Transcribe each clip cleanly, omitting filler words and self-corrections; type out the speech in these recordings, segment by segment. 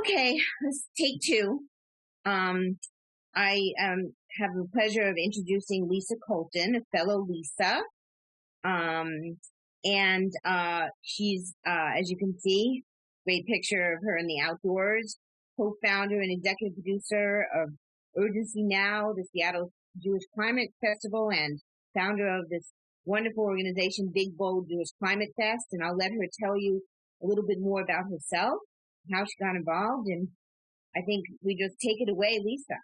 Okay, let's take two. I have the pleasure of introducing Lisa Colton, a fellow Lisa. She's, as you can see, great picture of her in the outdoors, co-founder and executive producer of Urgency Now, the Seattle Jewish Climate Festival, and founder of this wonderful organization, Big Bold Jewish Climate Fest. And I'll let her tell you a little bit more about herself, how she got involved, and I think we just take it away, Lisa.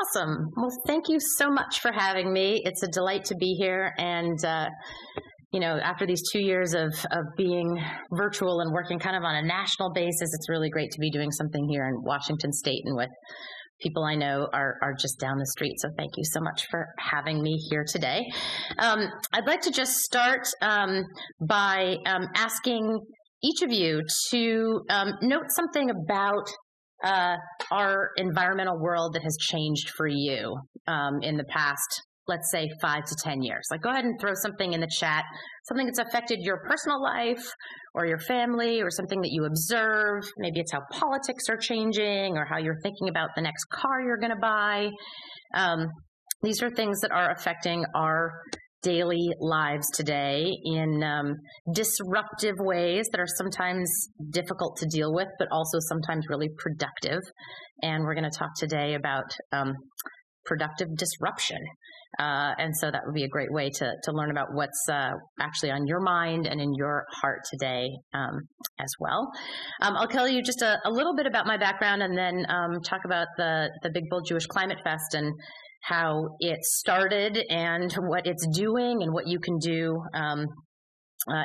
Awesome. Well, thank you so much for having me. It's a delight to be here. And, after these 2 years of being virtual and working kind of on a national basis, it's really great to be doing something here in Washington State and with people I know are just down the street. So thank you so much for having me here today. I'd like to just start by asking each of you to note something about our environmental world that has changed for you in the past, let's say 5 to 10 years. Like, go ahead and throw something in the chat, something that's affected your personal life or your family, or something that you observe. Maybe it's how politics are changing or how you're thinking about the next car you're going to buy. These are things that are affecting our daily lives today in disruptive ways that are sometimes difficult to deal with, but also sometimes really productive. And we're going to talk today about productive disruption. And so that would be a great way to learn about what's actually on your mind and in your heart today as well. I'll tell you just a little bit about my background, and then talk about the Big Bold Jewish Climate Fest and how it started and what it's doing and what you can do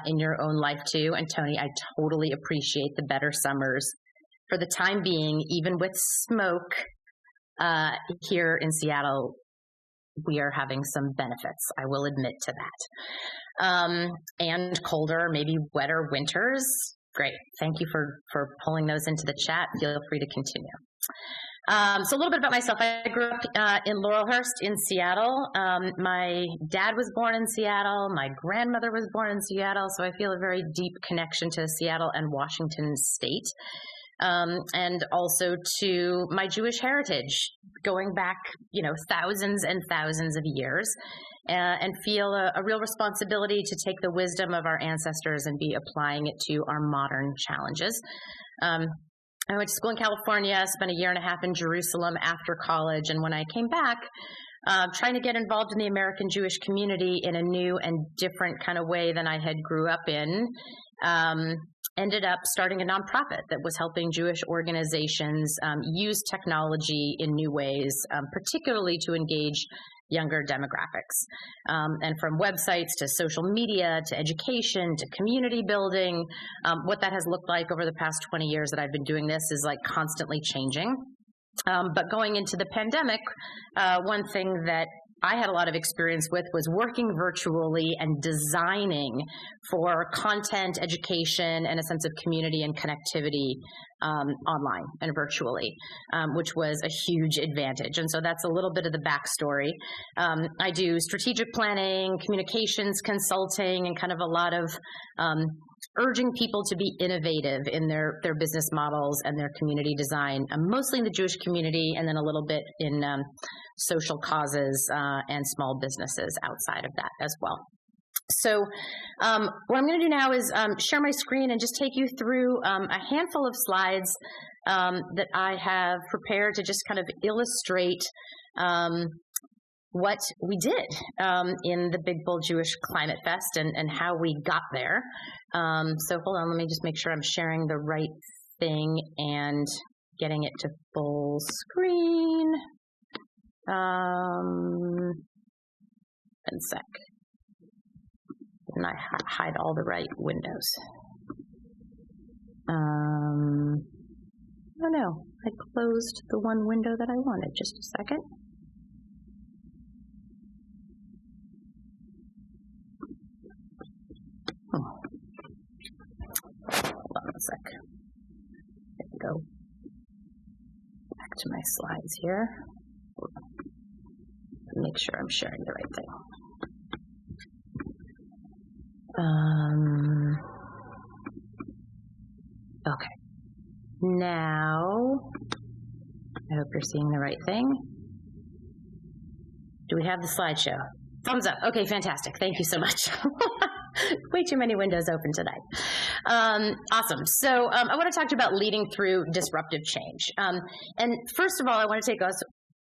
in your own life too. And Tony, I totally appreciate the better summers. For the time being, even with smoke here in Seattle, we are having some benefits, I will admit to that. And colder, maybe wetter winters. Great. Thank you for pulling those into the chat. Feel free to continue. So a little bit about myself. I grew up in Laurelhurst in Seattle. My dad was born in Seattle. My grandmother was born in Seattle. So I feel a very deep connection to Seattle and Washington State. And also to my Jewish heritage, going back, thousands and thousands of years, and feel a real responsibility to take the wisdom of our ancestors and be applying it to our modern challenges. I went to school in California, spent a year and a half in Jerusalem after college, and when I came back, trying to get involved in the American Jewish community in a new and different kind of way than I had grew up in, ended up starting a nonprofit that was helping Jewish organizations use technology in new ways, particularly to engage younger demographics. And from websites to social media to education to community building, what that has looked like over the past 20 years that I've been doing this is like constantly changing. But going into the pandemic, one thing that I had a lot of experience with was working virtually and designing for content, education, and a sense of community and connectivity online and virtually, which was a huge advantage. And so that's a little bit of the backstory. I do strategic planning, communications consulting, and kind of a lot of urging people to be innovative in their business models and their community design, mostly in the Jewish community, and then a little bit in social causes and small businesses outside of that as well. So what I'm going to do now is share my screen and just take you through a handful of slides that I have prepared to just kind of illustrate what we did in the Big Bold Jewish Climate Fest and how we got there. So hold on, let me just make sure I'm sharing the right thing and getting it to full screen. One sec. And I hide all the right windows. Oh no, I closed the one window that I wanted. Just a second. Hold on a sec. There we go. Back to my slides here. Make sure I'm sharing the right thing. Okay. now, I hope you're seeing the right thing. Do we have the slideshow? Thumbs up. Okay, fantastic. Thank you so much. Way too many windows open tonight. Awesome. So I want to talk to you about leading through disruptive change. And first of all, I want to take us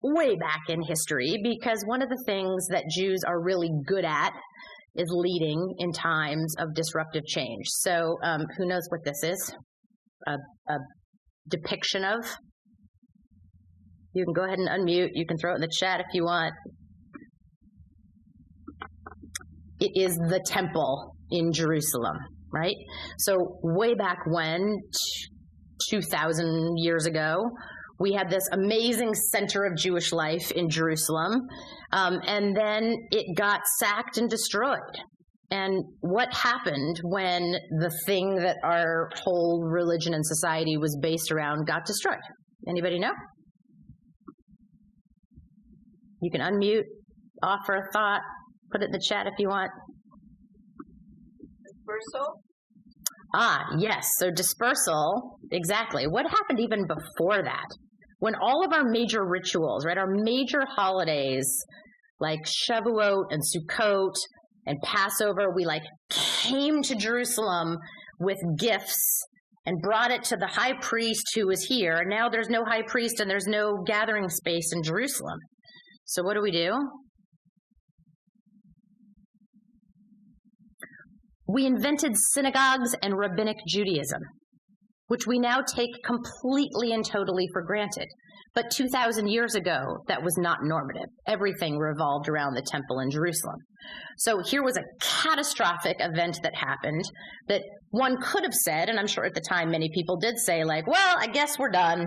way back in history, because one of the things that Jews are really good at is leading in times of disruptive change. So who knows what this is? A depiction of? You can go ahead and unmute. You can throw it in the chat if you want. It is the temple in Jerusalem, right? So way back when, 2,000 years ago, we had this amazing center of Jewish life in Jerusalem, and then it got sacked and destroyed. And what happened when the thing that our whole religion and society was based around got destroyed? Anybody know? You can unmute, offer a thought, put it in the chat if you want. Dispersal? Yes. So dispersal, exactly. What happened even before that? When all of our major rituals, right, our major holidays like Shavuot and Sukkot and Passover, we came to Jerusalem with gifts and brought it to the high priest who was here. And now there's no high priest and there's no gathering space in Jerusalem. So what do? We invented synagogues and rabbinic Judaism, which we now take completely and totally for granted. But 2,000 years ago, that was not normative. Everything revolved around the temple in Jerusalem. So here was a catastrophic event that happened that one could have said, and I'm sure at the time many people did say, well, I guess we're done.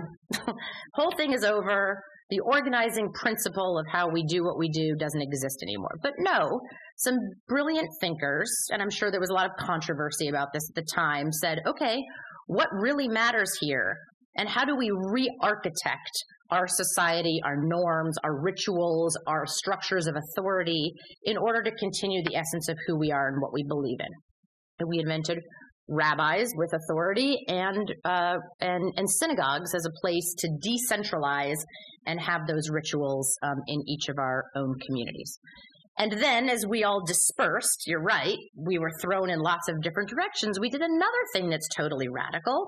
Whole thing is over. The organizing principle of how we do what we do doesn't exist anymore. But no, some brilliant thinkers, and I'm sure there was a lot of controversy about this at the time, said, okay, what really matters here, and how do we re-architect our society, our norms, our rituals, our structures of authority in order to continue the essence of who we are and what we believe in? And we invented rabbis with authority and synagogues as a place to decentralize and have those rituals in each of our own communities. And then as we all dispersed, you're right, we were thrown in lots of different directions. We did another thing that's totally radical,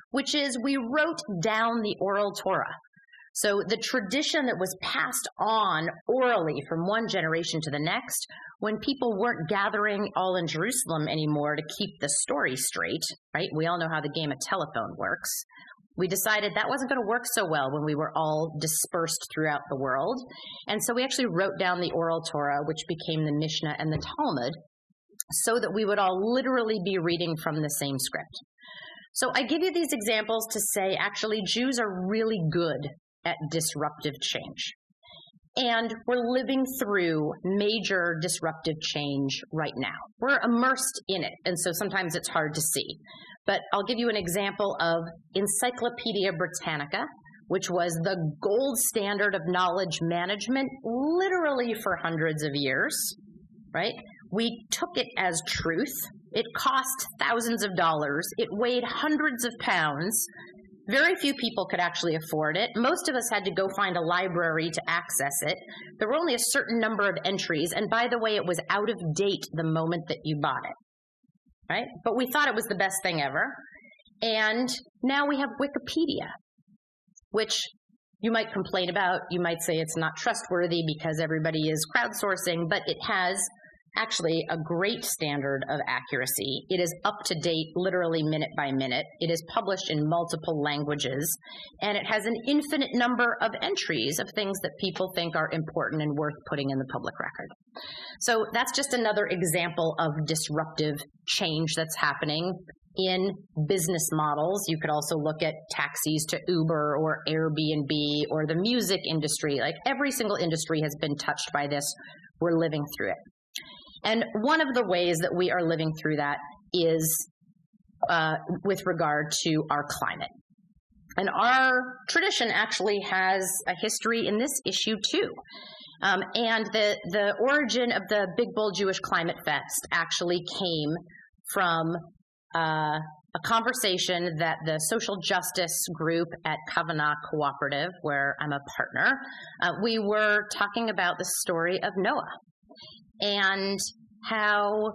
which is we wrote down the oral Torah. So the tradition that was passed on orally from one generation to the next, when people weren't gathering all in Jerusalem anymore to keep the story straight, right? We all know how the game of telephone works. We decided that wasn't going to work so well when we were all dispersed throughout the world. And so we actually wrote down the oral Torah, which became the Mishnah and the Talmud, so that we would all literally be reading from the same script. So I give you these examples to say, actually, Jews are really good at disruptive change. And we're living through major disruptive change right now. We're immersed in it, and so sometimes it's hard to see. But I'll give you an example of Encyclopedia Britannica, which was the gold standard of knowledge management literally for hundreds of years, right? We took it as truth. It cost thousands of dollars. It weighed hundreds of pounds. Very few people could actually afford it. Most of us had to go find a library to access it. There were only a certain number of entries, and by the way, it was out of date the moment that you bought it, right? But we thought it was the best thing ever. And now we have Wikipedia, which you might complain about. You might say it's not trustworthy because everybody is crowdsourcing, but it has actually a great standard of accuracy. It is up to date, literally minute by minute. It is published in multiple languages, and it has an infinite number of entries of things that people think are important and worth putting in the public record. So that's just another example of disruptive change that's happening in business models. You could also look at taxis to Uber or Airbnb or the music industry. Like every single industry has been touched by this. We're living through it. And one of the ways that we are living through that is with regard to our climate. And our tradition actually has a history in this issue too. And the origin of the Big Bull Jewish Climate Fest actually came from a conversation that the social justice group at Kavanagh Cooperative, where I'm a partner, we were talking about the story of Noah and how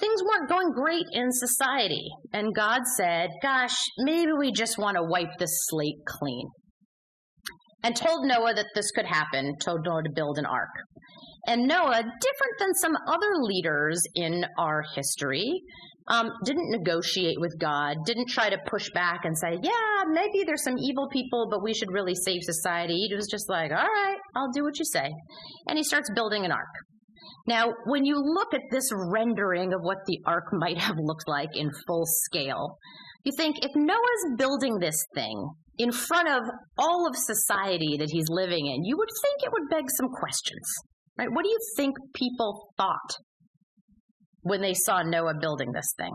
things weren't going great in society. And God said, gosh, maybe we just want to wipe the slate clean. And told Noah that this could happen, told Noah to build an ark. And Noah, different than some other leaders in our history, didn't negotiate with God, didn't try to push back and say, yeah, maybe there's some evil people, but we should really save society. He was just like, all right, I'll do what you say. And he starts building an ark. Now, when you look at this rendering of what the ark might have looked like in full scale, you think if Noah's building this thing in front of all of society that he's living in, you would think it would beg some questions, right? What do you think people thought when they saw Noah building this thing?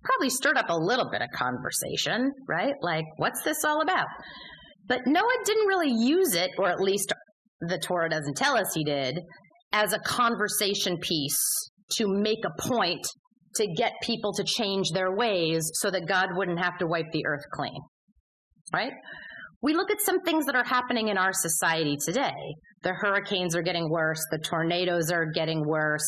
Probably stirred up a little bit of conversation, right? Like, what's this all about? But Noah didn't really use it, or at least the Torah doesn't tell us he did, as a conversation piece to make a point to get people to change their ways so that God wouldn't have to wipe the earth clean, right? We look at some things that are happening in our society today. The hurricanes are getting worse. The tornadoes are getting worse.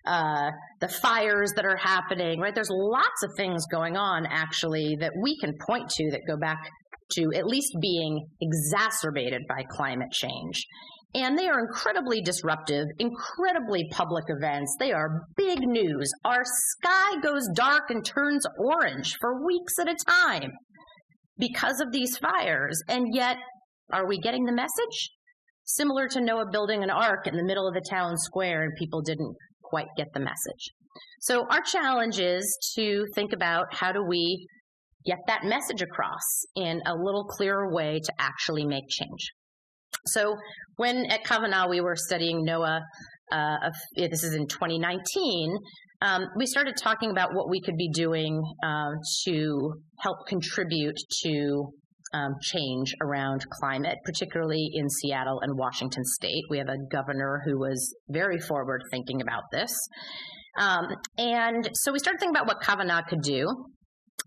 The fires that are happening, right? There's lots of things going on, actually, that we can point to that go back to at least being exacerbated by climate change. And they are incredibly disruptive, incredibly public events. They are big news. Our sky goes dark and turns orange for weeks at a time because of these fires. And yet, are we getting the message? Similar to Noah building an ark in the middle of the town square and people didn't quite get the message. So our challenge is to think about how do we get that message across in a little clearer way to actually make change. So when at Kavanagh we were studying Noah, this is in 2019, we started talking about what we could be doing to help contribute to change around climate, particularly in Seattle and Washington State. We have a governor who was very forward thinking about this. And so we started thinking about what Kavanagh could do.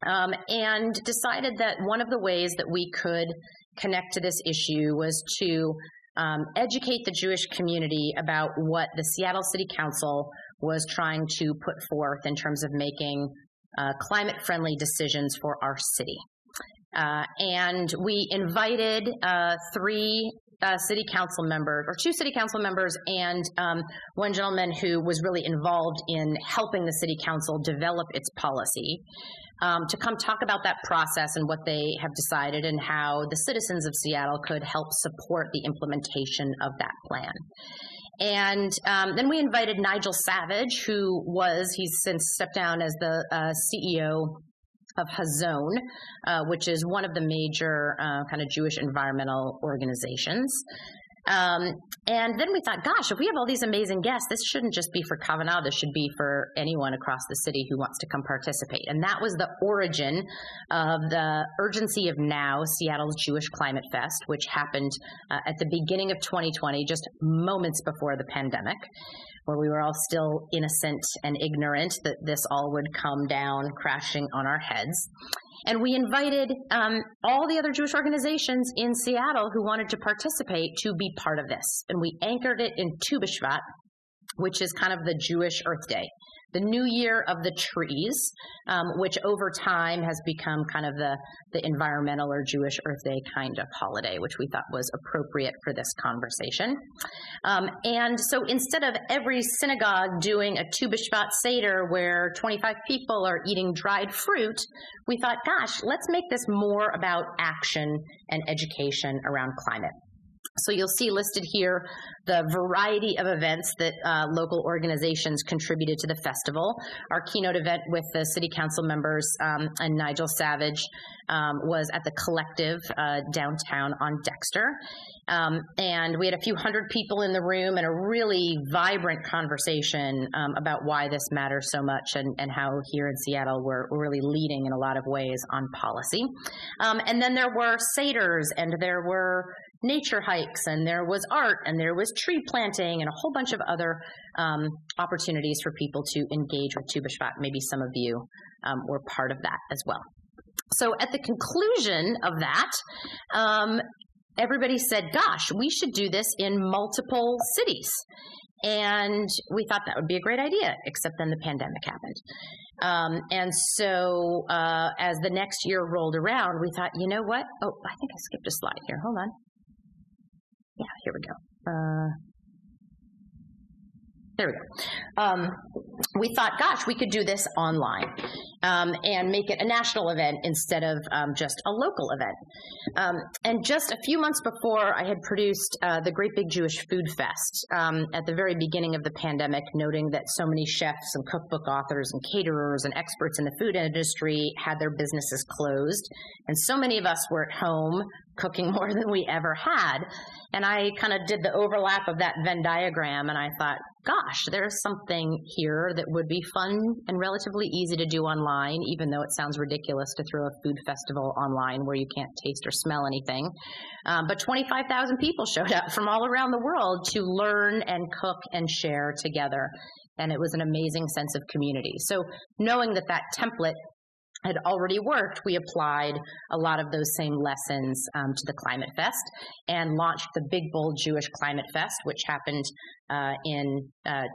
And decided that one of the ways that we could connect to this issue was to educate the Jewish community about what the Seattle City Council was trying to put forth in terms of making climate-friendly decisions for our city. And we invited three city council members, or two city council members, and one gentleman who was really involved in helping the city council develop its policy, to come talk about that process and what they have decided and how the citizens of Seattle could help support the implementation of that plan. And then we invited Nigel Savage, he's since stepped down as the CEO of Hazon, which is one of the major kind of Jewish environmental organizations. And then we thought, gosh, if we have all these amazing guests, this shouldn't just be for Kavanagh, this should be for anyone across the city who wants to come participate. And that was the origin of the Urgency of Now, Seattle's Jewish Climate Fest, which happened at the beginning of 2020, just moments before the pandemic, where we were all still innocent and ignorant that this all would come down crashing on our heads. And we invited all the other Jewish organizations in Seattle who wanted to participate to be part of this. And we anchored it in Tu B'Shvat, which is kind of the Jewish Earth Day, the New Year of the Trees, which over time has become kind of the environmental or Jewish Earth Day kind of holiday, which we thought was appropriate for this conversation. And so instead of every synagogue doing a Tu B'Shvat Seder where 25 people are eating dried fruit, we thought, gosh, let's make this more about action and education around climate. So you'll see listed here the variety of events that local organizations contributed to the festival. Our keynote event with the city council members and Nigel Savage was at the Collective downtown on Dexter. And we had a few hundred people in the room and a really vibrant conversation about why this matters so much and how here in Seattle we're really leading in a lot of ways on policy. And then there were seders and there were nature hikes, and there was art, and there was tree planting, and a whole bunch of other opportunities for people to engage with Tu B'Shvat. Maybe some of you were part of that as well. So at the conclusion of that, everybody said, gosh, we should do this in multiple cities. And we thought that would be a great idea, except then the pandemic happened. And so as the next year rolled around, we thought, you know what? Oh, I think I skipped a slide here. Hold on. Yeah, here we go. There we go. We thought, gosh, we could do this online and make it a national event instead of just a local event. And just a few months before, I had produced the Great Big Jewish Food Fest at the very beginning of the pandemic, noting that so many chefs and cookbook authors and caterers and experts in the food industry had their businesses closed. And so many of us were at home cooking more than we ever had. And I kind of did the overlap of that Venn diagram, and I thought, gosh, there's something here that would be fun and relatively easy to do online, even though it sounds ridiculous to throw a food festival online where you can't taste or smell anything. But 25,000 people showed up from all around the world to learn and cook and share together. And it was an amazing sense of community. So knowing that that template had already worked, we applied a lot of those same lessons to the Climate Fest and launched the Big Bold Jewish Climate Fest, which happened in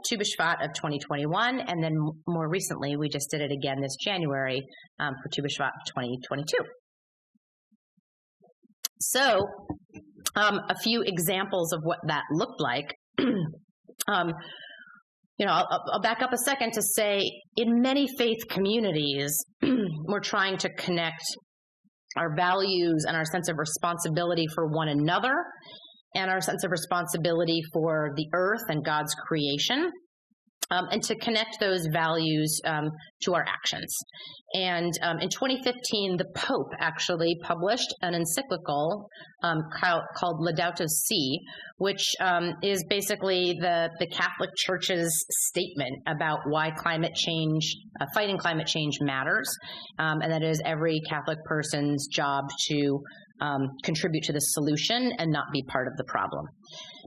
Tu B'Shvat of 2021. And then more recently, we just did it again this January for Tu B'Shvat of 2022. So a few examples of what that looked like. You know, I'll back up a second to say in many faith communities, we're trying to connect our values and our sense of responsibility for one another and our sense of responsibility for the earth and God's creation, and to connect those values to our actions. And in 2015, the Pope actually published an encyclical called Laudato Si, which is basically the Catholic Church's statement about why climate change, fighting climate change matters, and that it is every Catholic person's job to contribute to the solution and not be part of the problem.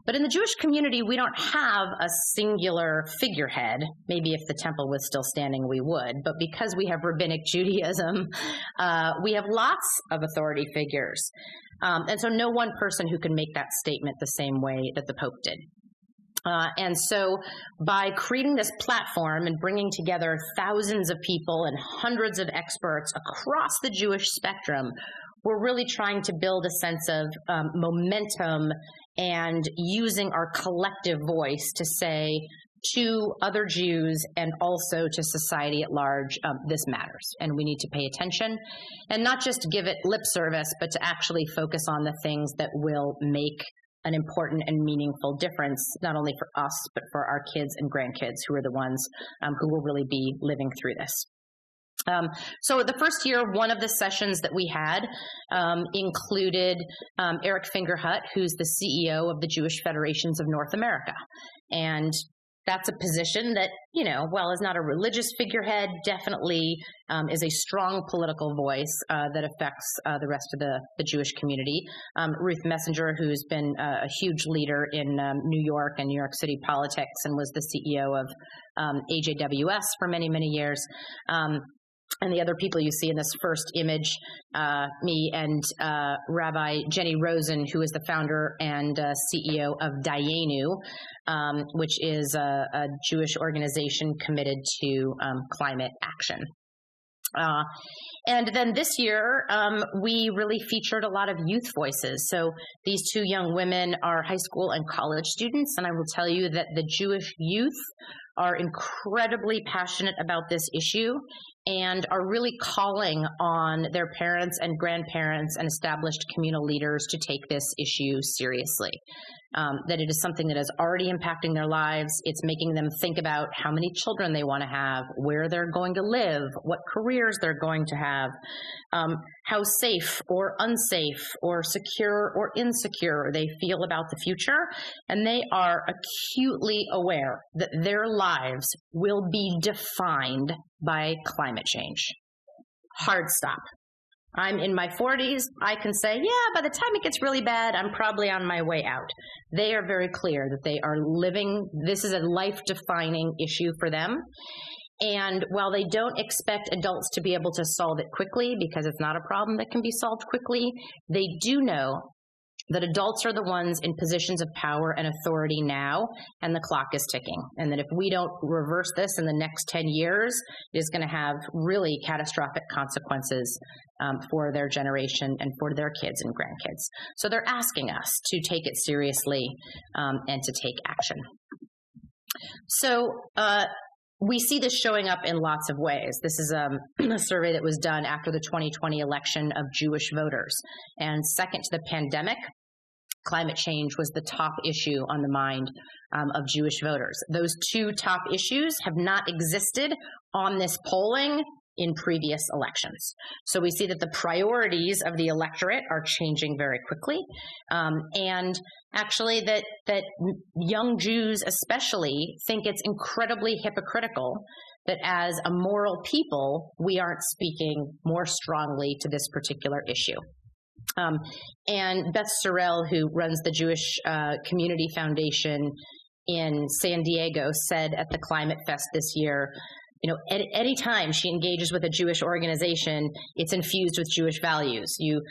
But in the Jewish community, we don't have a singular figurehead. Maybe if the temple was still standing, we would. But because we have rabbinic Judaism, we have lots of authority figures. And so no one person who can make that statement the same way that the Pope did. And so by creating this platform and bringing together thousands of people and hundreds of experts across the Jewish spectrum, we're really trying to build a sense of momentum and using our collective voice to say to other Jews and also to society at large, this matters and we need to pay attention and not just give it lip service, but to actually focus on the things that will make an important and meaningful difference, not only for us, but for our kids and grandkids who are the ones who will really be living through this. So the first year, one of the sessions that we had included Eric Fingerhut, who's the CEO of the Jewish Federations of North America. And that's a position that, you know, while is not a religious figurehead, definitely is a strong political voice that affects the rest of the Jewish community. Ruth Messenger, who's been a huge leader in New York and New York City politics and was the CEO of AJWS for many, many years. And the other people you see in this first image, me and Rabbi Jenny Rosen, who is the founder and CEO of Dayenu, which is a Jewish organization committed to climate action. And then this year, we really featured a lot of youth voices. So these two young women are high school and college students, and I will tell you that the Jewish youth are incredibly passionate about this issue and are really calling on their parents and grandparents and established communal leaders to take this issue seriously. That it is something that is already impacting their lives. It's making them think about how many children they want to have, where they're going to live, what careers they're going to have, how safe or unsafe or secure or insecure they feel about the future. And they are acutely aware that their lives will be defined by climate change. Hard stop. I'm in my 40s. I can say, yeah, by the time it gets really bad, I'm probably on my way out. They are very clear that they are living, this is a life-defining issue for them. And while they don't expect adults to be able to solve it quickly, because it's not a problem that can be solved quickly, they do know that adults are the ones in positions of power and authority now, and the clock is ticking. And that if we don't reverse this in the next 10 years, it is going to have really catastrophic consequences for their generation and for their kids and grandkids. So they're asking us to take it seriously and to take action. So we see this showing up in lots of ways. This is a survey that was done after the 2020 election of Jewish voters. And second to the pandemic, climate change was the top issue on the mind of Jewish voters. Those two top issues have not existed on this polling in previous elections. So we see that the priorities of the electorate are changing very quickly. And actually that young Jews especially think it's incredibly hypocritical that as a moral people, we aren't speaking more strongly to this particular issue. And Beth Sorrell, who runs the Jewish Community Foundation in San Diego, said at the Climate Fest this year, you know, at any time she engages with a Jewish organization, it's infused with Jewish values. You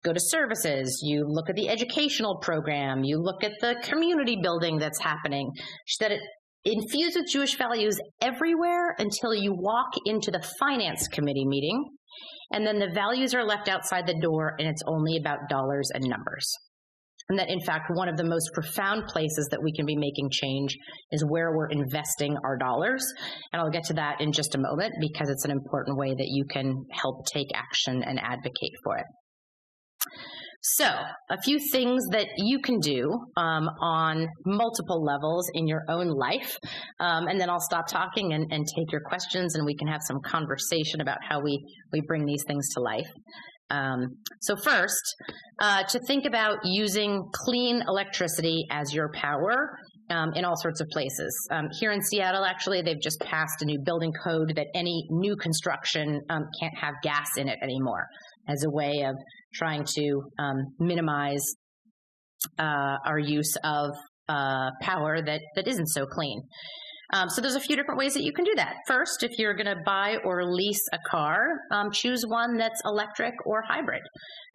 go to services, you look at the educational program, you look at the community building that's happening. She said it infused with Jewish values everywhere until you walk into the finance committee meeting, and then the values are left outside the door and it's only about dollars and numbers. And that, in fact, one of the most profound places that we can be making change is where we're investing our dollars. And I'll get to that in just a moment because it's an important way that you can help take action and advocate for it. So, a few things that you can do on multiple levels in your own life, and then I'll stop talking and take your questions, and we can have some conversation about how we bring these things to life. So first, to think about using clean electricity as your power in all sorts of places. Here in Seattle, actually, they've just passed a new building code that any new construction can't have gas in it anymore, as a way of trying to minimize our use of power that isn't so clean. So there's a few different ways that you can do that. First, if you're going to buy or lease a car, choose one that's electric or hybrid.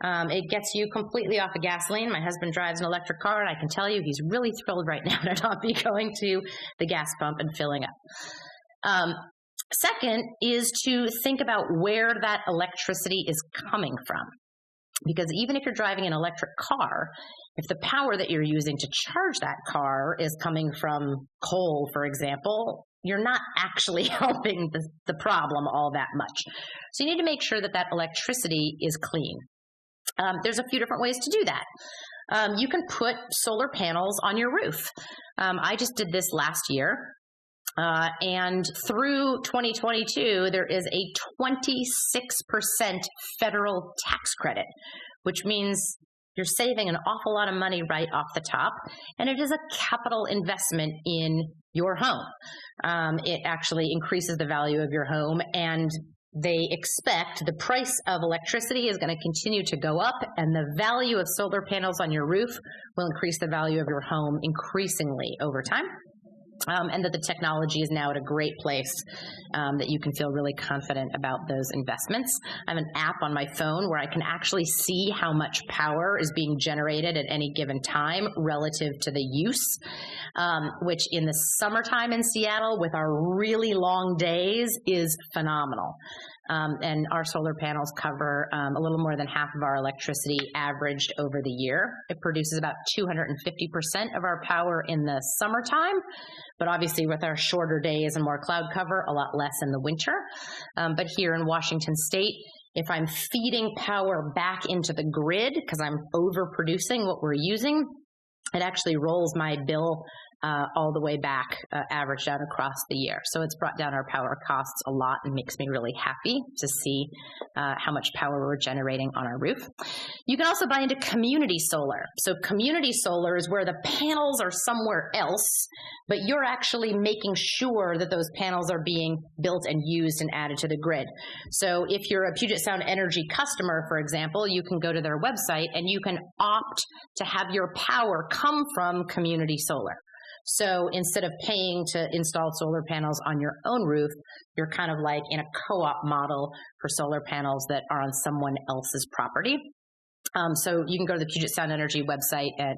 It gets you completely off of gasoline. My husband drives an electric car, and I can tell you he's really thrilled right now to not be going to the gas pump and filling up. Second is to think about where that electricity is coming from. Because even if you're driving an electric car, if the power that you're using to charge that car is coming from coal, for example, you're not actually helping the problem all that much. So you need to make sure that that electricity is clean. There's a few different ways to do that. You can put solar panels on your roof. I just did this last year. And through 2022, there is a 26% federal tax credit, which means you're saving an awful lot of money right off the top. And it is a capital investment in your home. It actually increases the value of your home, and they expect the price of electricity is going to continue to go up, and the value of solar panels on your roof will increase the value of your home increasingly over time. And that the technology is now at a great place that you can feel really confident about those investments. I have an app on my phone where I can actually see how much power is being generated at any given time relative to the use, which in the summertime in Seattle with our really long days is phenomenal. And our solar panels cover a little more than half of our electricity averaged over the year. It produces about 250% of our power in the summertime, but obviously with our shorter days and more cloud cover, a lot less in the winter. But here in Washington State, if I'm feeding power back into the grid because I'm overproducing what we're using, it actually rolls my bill all the way back, averaged out across the year. So it's brought down our power costs a lot and makes me really happy to see how much power we're generating on our roof. You can also buy into community solar. So community solar is where the panels are somewhere else, but you're actually making sure that those panels are being built and used and added to the grid. So if you're a Puget Sound Energy customer, for example, you can go to their website and you can opt to have your power come from community solar. So instead of paying to install solar panels on your own roof, you're kind of like in a co-op model for solar panels that are on someone else's property. So you can go to the Puget Sound Energy website and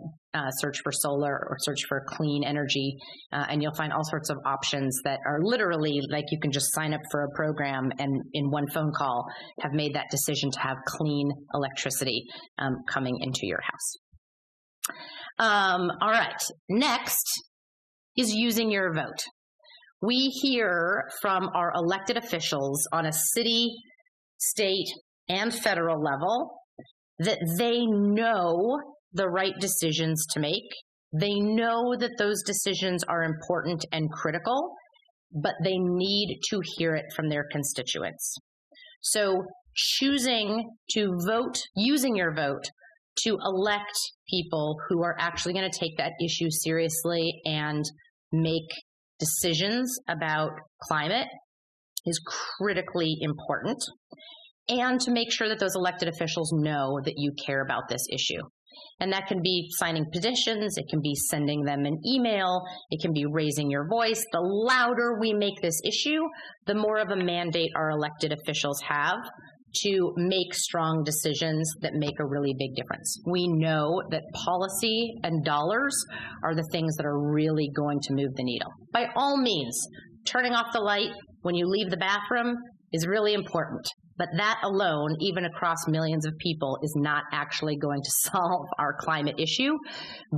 search for solar or search for clean energy, and you'll find all sorts of options that are literally like you can just sign up for a program and in one phone call have made that decision to have clean electricity coming into your house. All right, next is using your vote. We hear from our elected officials on a city, state, and federal level that they know the right decisions to make. They know that those decisions are important and critical, but they need to hear it from their constituents. So choosing to vote, using your vote to elect people who are actually going to take that issue seriously and make decisions about climate is critically important, and to make sure that those elected officials know that you care about this issue. And that can be signing petitions, it can be sending them an email, it can be raising your voice. The louder we make this issue, the more of a mandate our elected officials have to make strong decisions that make a really big difference. We know that policy and dollars are the things that are really going to move the needle. By all means, turning off the light when you leave the bathroom is really important. But that alone, even across millions of people, is not actually going to solve our climate issue.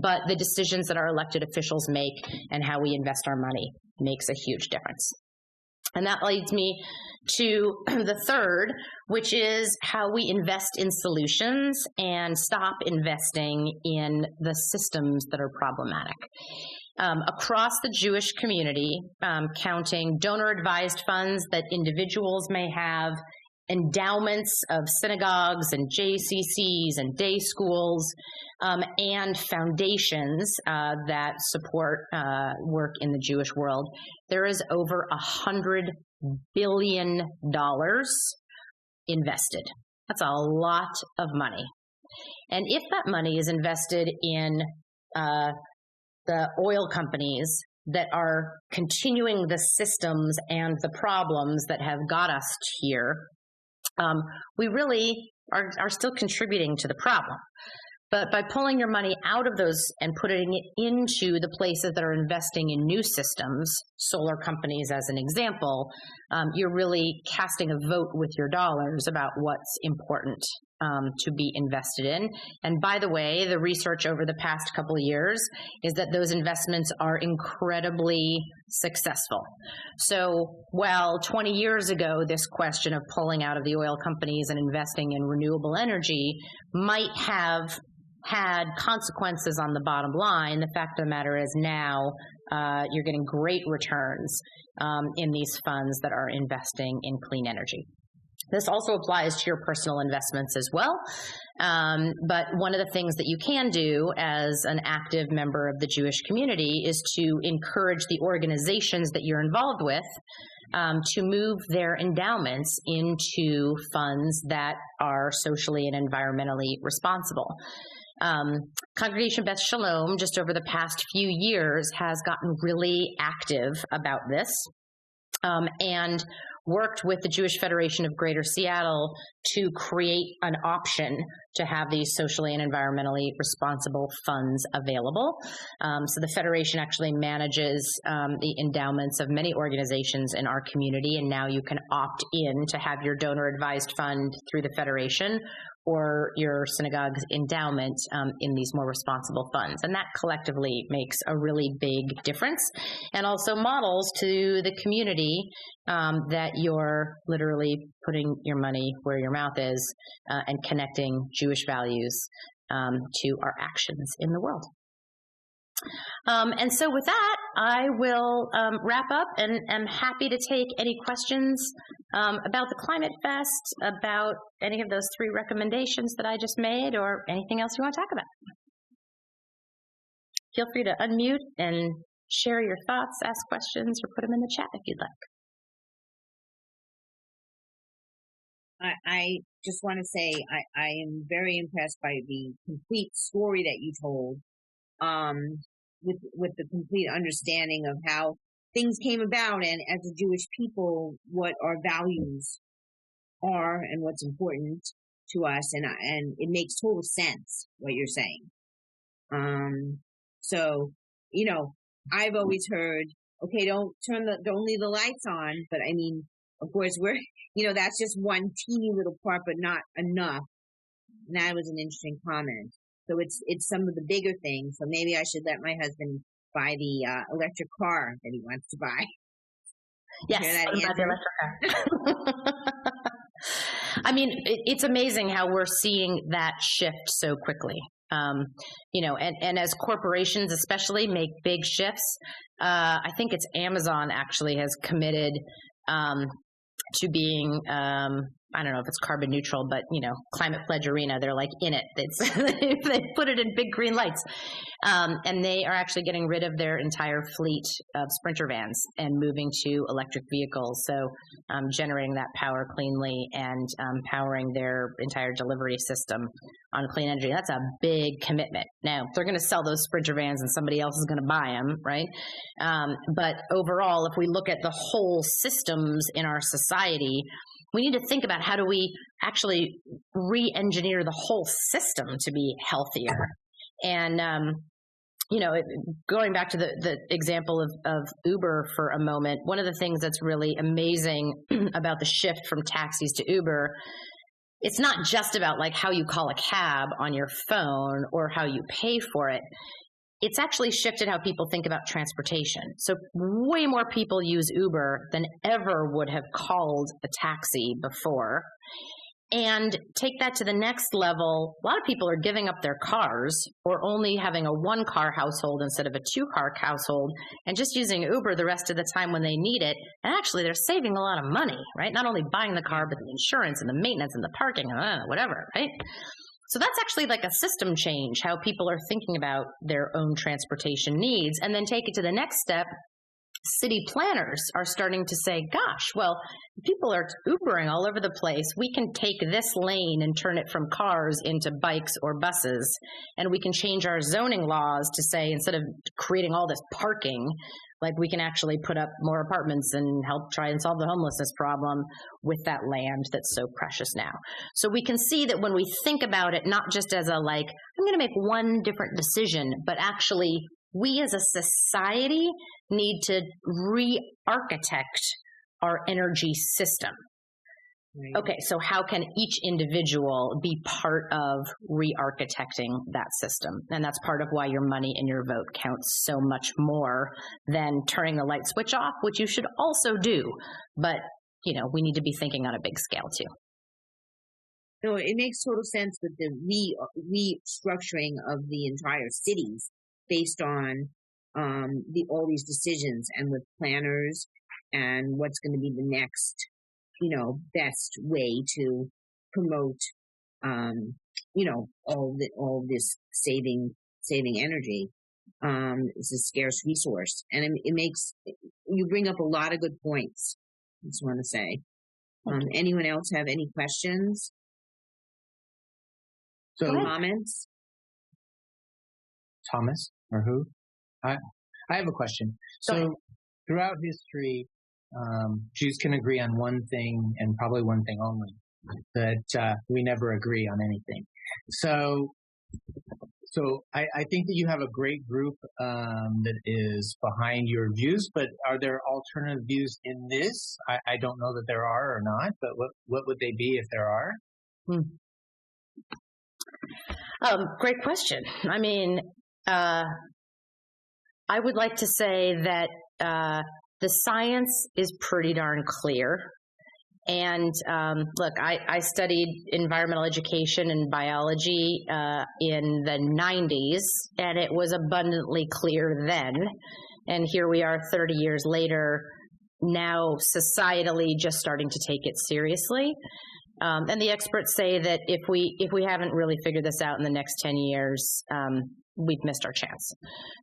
But the decisions that our elected officials make and how we invest our money makes a huge difference. And that leads me to the third, which is how we invest in solutions and stop investing in the systems that are problematic. Across the Jewish community, counting donor-advised funds that individuals may have, endowments of synagogues and JCCs and day schools, and foundations that support work in the Jewish world, there is over $100 billion invested. That's a lot of money. And if that money is invested in the oil companies that are continuing the systems and the problems that have got us here, we really are still contributing to the problem. But by pulling your money out of those and putting it into the places that are investing in new systems, solar companies as an example, you're really casting a vote with your dollars about what's important to be invested in. And by the way, the research over the past couple of years is that those investments are incredibly successful. So while 20 years ago, this question of pulling out of the oil companies and investing in renewable energy might have had consequences on the bottom line, the fact of the matter is now you're getting great returns in these funds that are investing in clean energy. This also applies to your personal investments as well. But one of the things that you can do as an active member of the Jewish community is to encourage the organizations that you're involved with to move their endowments into funds that are socially and environmentally responsible. Congregation Beth Shalom, just over the past few years, has gotten really active about this and worked with the Jewish Federation of Greater Seattle to create an option to have these socially and environmentally responsible funds available. So the Federation actually manages the endowments of many organizations in our community, and now you can opt in to have your donor-advised fund through the Federation or your synagogue's endowment in these more responsible funds. And that collectively makes a really big difference, and also models to the community that you're literally putting your money where your mouth is and connecting Jewish values to our actions in the world. And so with that, I will wrap up and am happy to take any questions about the Climate Fest, about any of those 3 recommendations that I just made, or anything else you want to talk about. Feel free to unmute and share your thoughts, ask questions, or put them in the chat if you'd like. I just want to say I am very impressed by the complete story that you told, with the complete understanding of how things came about, and as a Jewish people, what our values are and what's important to us, and it makes total sense what you're saying. So, you know, I've always heard, okay, don't leave the lights on, but I mean, of course, that's just one teeny little part, but not enough. And that was an interesting comment. So it's some of the bigger things. So maybe I should let my husband buy the electric car that he wants to buy. Yes, about the electric car. I mean, it's amazing how we're seeing that shift so quickly. And as corporations especially make big shifts, I think it's Amazon actually has committed to being, I don't know if it's carbon neutral, but, Climate Pledge Arena, they're like in it. They put it in big green lights. And they are actually getting rid of their entire fleet of Sprinter vans and moving to electric vehicles. So generating that power cleanly and powering their entire delivery system on clean energy. That's a big commitment. Now, they're going to sell those Sprinter vans and somebody else is going to buy them, right? But overall, if we look at the whole systems in our society, we need to think about how do we actually re-engineer the whole system to be healthier. And, going back to the example of Uber for a moment, one of the things that's really amazing about the shift from taxis to Uber, it's not just about like how you call a cab on your phone or how you pay for it. It's actually shifted how people think about transportation. So way more people use Uber than ever would have called a taxi before. And take that to the next level, a lot of people are giving up their cars or only having a 1-car household instead of a 2-car household and just using Uber the rest of the time when they need it. And actually, they're saving a lot of money, right? Not only buying the car, but the insurance and the maintenance and the parking and whatever, right? So that's actually like a system change, how people are thinking about their own transportation needs. And then take it to the next step. City planners are starting to say, gosh, well, people are Ubering all over the place. We can take this lane and turn it from cars into bikes or buses. And we can change our zoning laws to say, instead of creating all this parking, like we can actually put up more apartments and help try and solve the homelessness problem with that land that's so precious now. So we can see that when we think about it, not just as a like, I'm going to make one different decision, but actually we as a society need to re-architect our energy system. Right. Okay, so how can each individual be part of re-architecting that system? And that's part of why your money and your vote counts so much more than turning the light switch off, which you should also do. But, we need to be thinking on a big scale too. So it makes total sense with the restructuring of the entire cities based on all these decisions and with planners and what's going to be the next, best way to promote, all this saving energy. It's a scarce resource, and you bring up a lot of good points. I just want to say, anyone else have any questions? So comments? Thomas or who? I have a question. So throughout history, Jews can agree on one thing and probably one thing only, that we never agree on anything. So I think that you have a great group that is behind your views, but are there alternative views in this? I don't know that there are or not, but what would they be if there are? Great question. I mean, I would like to say that the science is pretty darn clear, And look, I studied environmental education and biology in the 90s, and it was abundantly clear then. And here we are 30 years later, now societally just starting to take it seriously. And the experts say that if we haven't really figured this out in the next 10 years, we've missed our chance.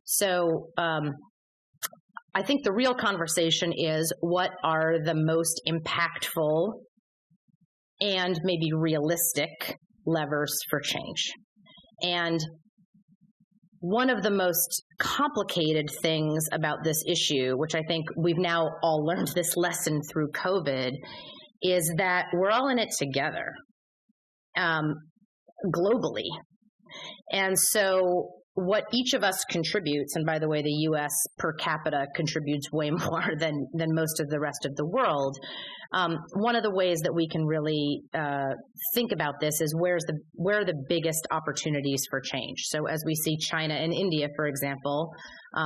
So I think the real conversation is, what are the most impactful and maybe realistic levers for change? And one of the most complicated things about this issue, which I think we've now all learned this lesson through COVID, is that we're all in it together, globally. And so what each of us contributes, and by the way, the U.S. per capita contributes way more than most of the rest of the world. One of the ways that we can really think about this is where are the biggest opportunities for change. So as we see China and India, for example,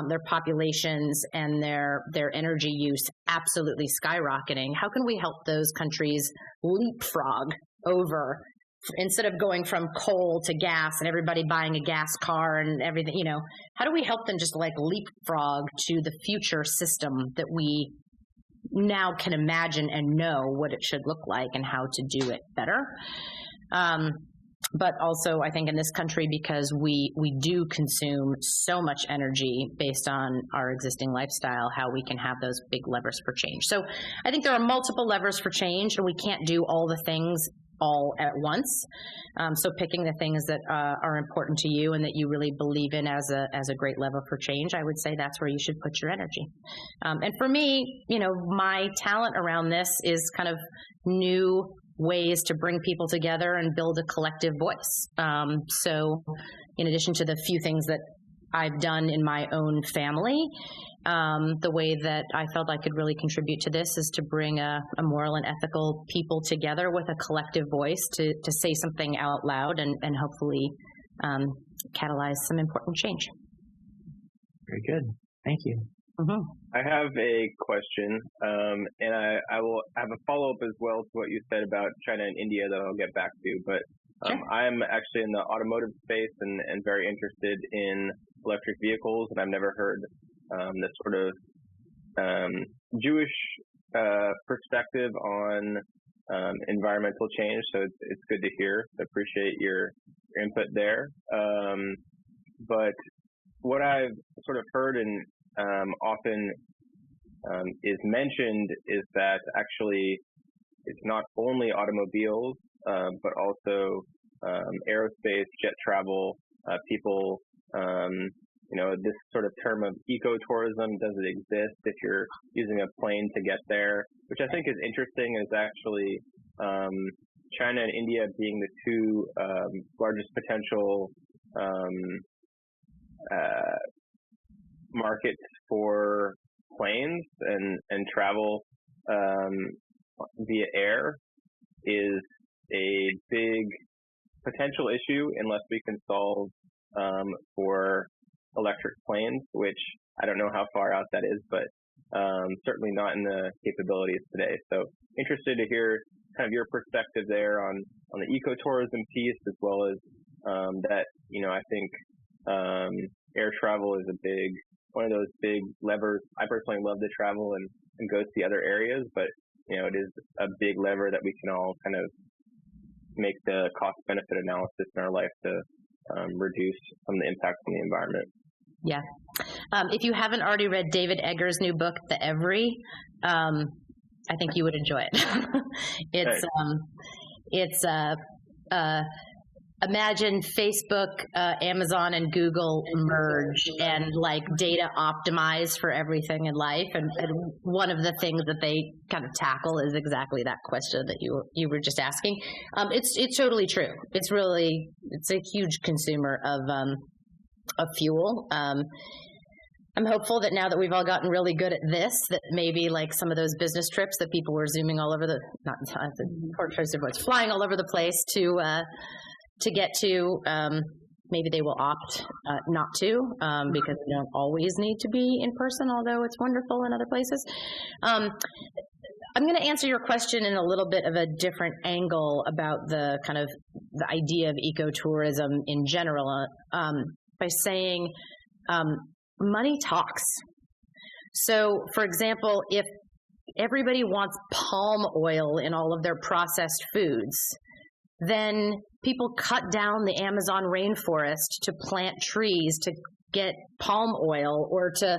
their populations and their energy use absolutely skyrocketing. How can we help those countries leapfrog over? Instead of going from coal to gas and everybody buying a gas car and everything, how do we help them just like leapfrog to the future system that we now can imagine and know what it should look like and how to do it better? But also, I think in this country, because we do consume so much energy based on our existing lifestyle, how we can have those big levers for change. So I think there are multiple levers for change, and we can't do all the things all at once. So picking the things that are important to you and that you really believe in as a great lever for change, I would say that's where you should put your energy. And for me, my talent around this is kind of new ways to bring people together and build a collective voice. So in addition to the few things that I've done in my own family, the way that I felt I could really contribute to this is to bring a moral and ethical people together with a collective voice to say something out loud and hopefully catalyze some important change. Very good. Thank you. Mm-hmm. I have a question, and I will have a follow-up as well to what you said about China and India that I'll get back to. But Sure. I'm actually in the automotive space and very interested in electric vehicles, and I've never heard this sort of Jewish perspective on environmental change. So it's good to hear. I appreciate your input there. But what I've sort of heard and often is mentioned is that actually it's not only automobiles, but also aerospace, jet travel, people, this sort of term of ecotourism, does it exist if you're using a plane to get there, which I think is interesting, is actually China and India being the two largest potential markets for planes and travel via air is a big potential issue unless we can solve for electric planes, which I don't know how far out that is, but certainly not in the capabilities today. So interested to hear kind of your perspective there on the ecotourism piece, as well as that, I think air travel is one of those big levers. I personally love to travel and go see other areas, but it is a big lever that we can all kind of make the cost-benefit analysis in our life to reduce some of the impact on the environment. Yeah. If you haven't already read David Egger's new book, The Every, I think you would enjoy it. Imagine Facebook, Amazon, and Google merge and data optimize for everything in life. And one of the things that they kind of tackle is exactly that question that you were just asking. It's totally true. It's a huge consumer of fuel. I'm hopeful that now that we've all gotten really good at this, that maybe some of those business trips that people were zooming all over flying all over the place to get to, maybe they will opt not to, because they don't always need to be in person, although it's wonderful in other places. I'm going to answer your question in a little bit of a different angle about the kind of the idea of ecotourism in general, by saying money talks. So, for example, if everybody wants palm oil in all of their processed foods, then people cut down the Amazon rainforest to plant trees to get palm oil, or to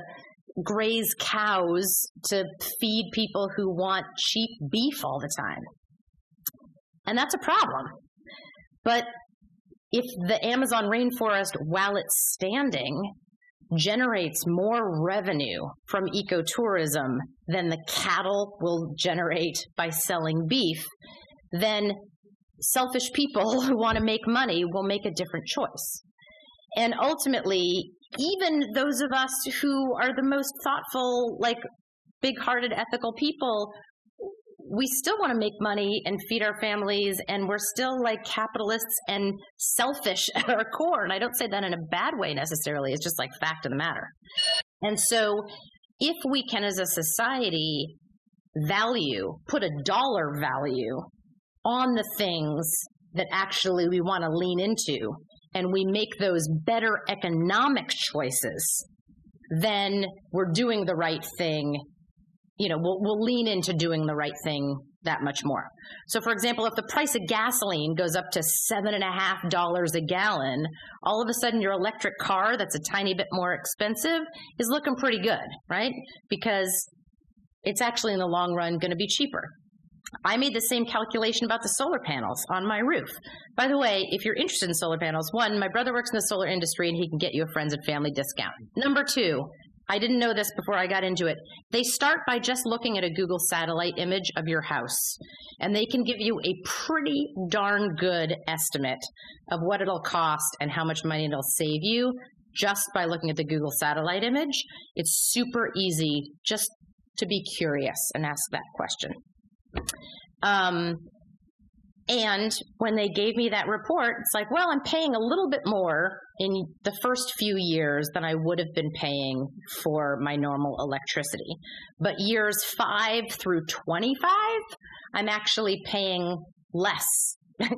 graze cows to feed people who want cheap beef all the time. And that's a problem. But if the Amazon rainforest, while it's standing, generates more revenue from ecotourism than the cattle will generate by selling beef, then selfish people who want to make money will make a different choice. And ultimately, even those of us who are the most thoughtful, like big-hearted, ethical people, we still want to make money and feed our families, and we're still like capitalists and selfish at our core. And I don't say that in a bad way necessarily. It's just like fact of the matter. And so if we can, as a society, put a dollar value on the things that actually we want to lean into, and we make those better economic choices, then we're doing the right thing. You know, we'll lean into doing the right thing that much more. So, for example, if the price of gasoline goes up to $7.50 a gallon, all of a sudden your electric car that's a tiny bit more expensive is looking pretty good, right? Because it's actually in the long run going to be cheaper. I made the same calculation about the solar panels on my roof. By the way, if you're interested in solar panels, one, my brother works in the solar industry and he can get you a friends and family discount. Number two, I didn't know this before I got into it. They start by just looking at a Google satellite image of your house, and they can give you a pretty darn good estimate of what it'll cost and how much money it'll save you just by looking at the Google satellite image. It's super easy just to be curious and ask that question. And when they gave me that report, it's like, well, I'm paying a little bit more in the first few years than I would have been paying for my normal electricity. But years 5 through 25, I'm actually paying less,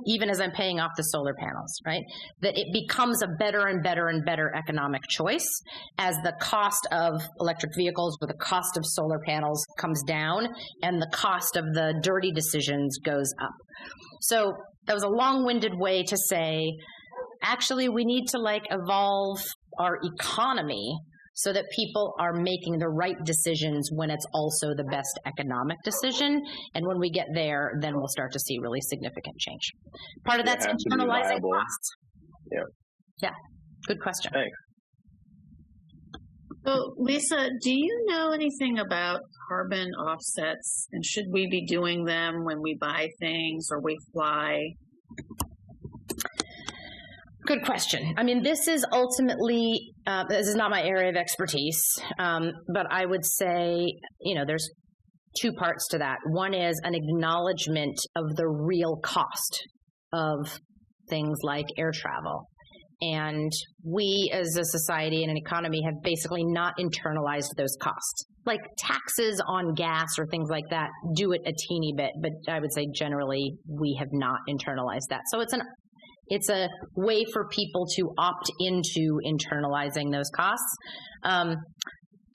even as I'm paying off the solar panels, right? That it becomes a better and better and better economic choice as the cost of electric vehicles or the cost of solar panels comes down and the cost of the dirty decisions goes up. So that was a long-winded way to say, actually, we need to evolve our economy so that people are making the right decisions when it's also the best economic decision. And when we get there, then we'll start to see really significant change. Part of that's internalizing costs. Yeah. Yeah. Good question. Thanks. So, Lisa, do you know anything about carbon offsets, and should we be doing them when we buy things or we fly? Good question. I mean, this is ultimately, this is not my area of expertise, but I would say, there's two parts to that. One is an acknowledgement of the real cost of things like air travel. And we as a society and an economy have basically not internalized those costs. Like taxes on gas or things like that do it a teeny bit, but I would say generally we have not internalized that. So it's a way for people to opt into internalizing those costs.